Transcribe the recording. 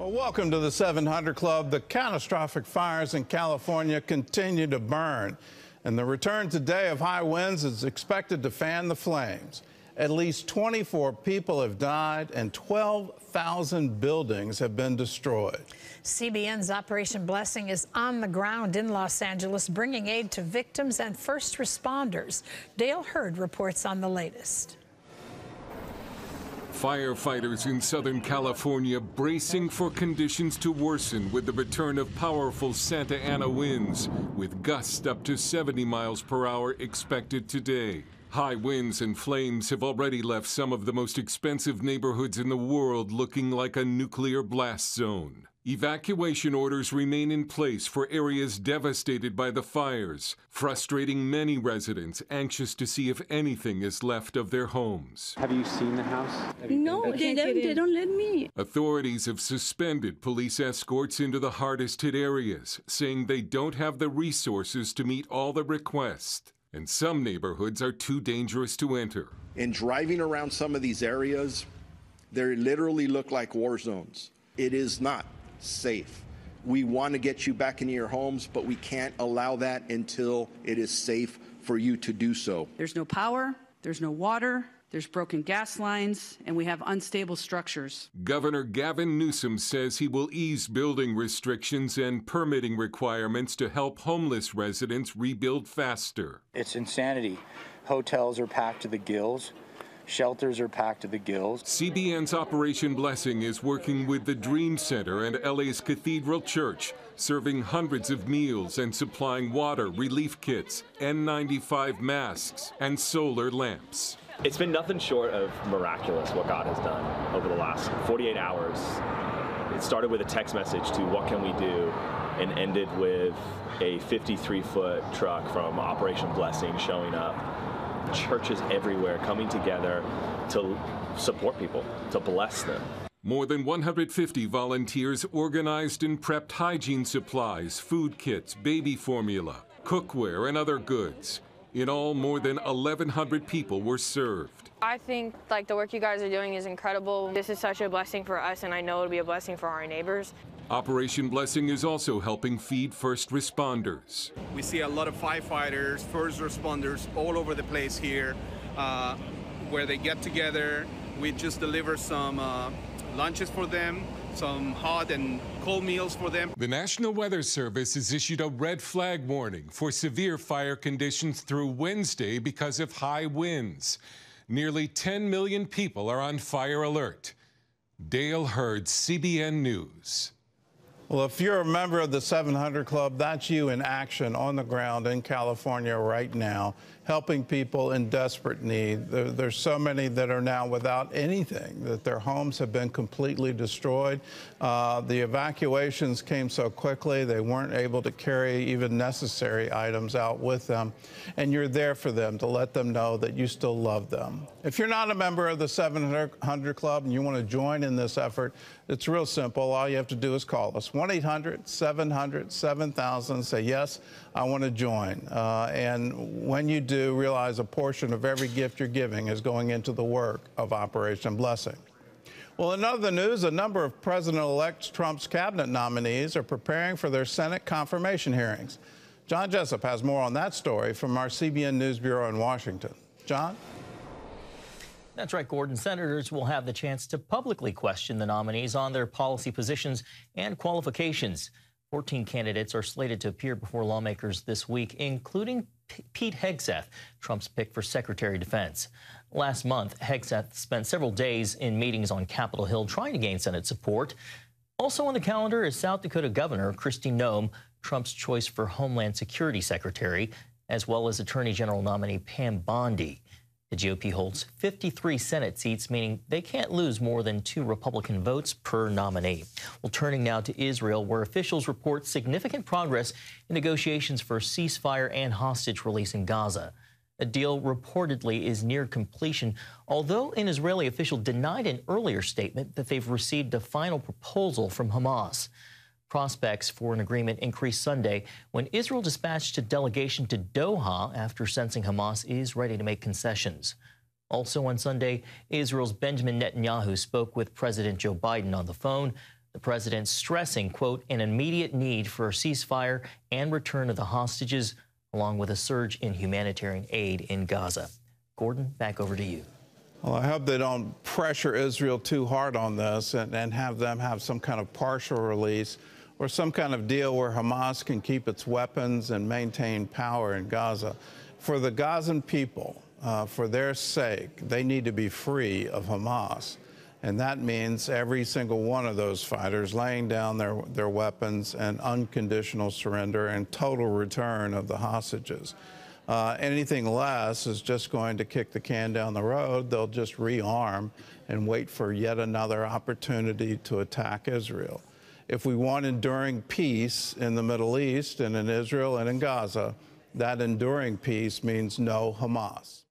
Well, welcome to the 700 Club. The catastrophic fires in California continue to burn, and the return today of high winds is expected to fan the flames. At least 24 people have died and 12,000 buildings have been destroyed. CBN's Operation Blessing is on the ground in Los Angeles, bringing aid to victims and first responders. Dale Hurd reports on the latest. Firefighters in Southern California bracing for conditions to worsen with the return of powerful Santa Ana winds, with gusts up to 70 miles per hour expected today. High winds and flames have already left some of the most expensive neighborhoods in the world looking like a nuclear blast zone. Evacuation orders remain in place for areas devastated by the fires, frustrating many residents anxious to see if anything is left of their homes. Have you seen the house? No, they don't let me. Authorities have suspended police escorts into the hardest hit areas, saying they don't have the resources to meet all the requests. And some neighborhoods are too dangerous to enter. In driving around some of these areas, they literally look like war zones. It is not safe. We want to get you back into your homes, but we can't allow that until it is safe for you to do so. There's no power, there's no water, there's broken gas lines, and we have unstable structures. Governor Gavin Newsom says he will ease building restrictions and permitting requirements to help homeless residents rebuild faster. It's insanity. Hotels are packed to the gills. Shelters are packed to the gills. CBN's Operation Blessing is working with the Dream Center and LA's Cathedral Church, serving hundreds of meals and supplying water, relief kits, N95 masks, and solar lamps. It's been nothing short of miraculous what God has done over the last 48 hours. It started with a text message to what can we do, and ended with a 53-foot truck from Operation Blessing showing up. Churches everywhere coming together to support people, to bless them. More than 150 volunteers organized and prepped hygiene supplies, food kits, baby formula, cookware, and other goods. In all, more than 1,100 people were served. I think the work you guys are doing is incredible. This is such a blessing for us, and I know it'll be a blessing for our neighbors. Operation Blessing is also helping feed first responders. We see a lot of firefighters, first responders all over the place here, where they get together. We just deliver some lunches for them, some hot and cold meals for them. The National Weather Service has issued a red flag warning for severe fire conditions through Wednesday because of high winds. Nearly 10 million people are on fire alert. Dale Hurd, CBN News. Well, if you're a member of the 700 Club, that's you in action on the ground in California right now, helping people in desperate need. There's so many that are now without anything, that their homes have been completely destroyed. The evacuations came so quickly, they weren't able to carry even necessary items out with them. And you're there for them to let them know that you still love them. If you're not a member of the 700 Club and you want to join in this effort, it's real simple. All you have to do is call us. 1-800-700-7000. Say, yes, I want to join. And when you do, realize a portion of every gift you're giving is going into the work of Operation Blessing. Well, in other news, a number of President-elect Trump's cabinet nominees are preparing for their Senate confirmation hearings. John Jessup has more on that story from our CBN News Bureau in Washington. John? That's right, Gordon. Senators will have the chance to publicly question the nominees on their policy positions and qualifications. 14 candidates are slated to appear before lawmakers this week, including Pete Hegseth, Trump's pick for Secretary of Defense. Last month, Hegseth spent several days in meetings on Capitol Hill trying to gain Senate support. Also on the calendar is South Dakota Governor Kristi Noem, Trump's choice for Homeland Security Secretary, as well as Attorney General nominee Pam Bondi. The GOP holds 53 Senate seats, meaning they can't lose more than 2 Republican votes per nominee. Well, turning now to Israel, where officials report significant progress in negotiations for a ceasefire and hostage release in Gaza. A deal reportedly is near completion, although an Israeli official denied an earlier statement that they've received a final proposal from Hamas. Prospects for an agreement increased Sunday when Israel dispatched a delegation to Doha after sensing Hamas is ready to make concessions. Also on Sunday, Israel's Benjamin Netanyahu spoke with President Joe Biden on the phone. The president stressing, quote, an immediate need for a ceasefire and return of the hostages, along with a surge in humanitarian aid in Gaza. Gordon, back over to you. Well, I hope they don't pressure Israel too hard on this and have them have some kind of partial release or some kind of deal where Hamas can keep its weapons and maintain power in Gaza. For the Gazan people, for their sake, they need to be free of Hamas. And that means every single one of those fighters laying down their weapons and unconditional surrender and total return of the hostages. Anything less is just going to kick the can down the road. They'll just rearm and wait for yet another opportunity to attack Israel. If we want enduring peace in the Middle East and in Israel and in Gaza, that enduring peace means no Hamas.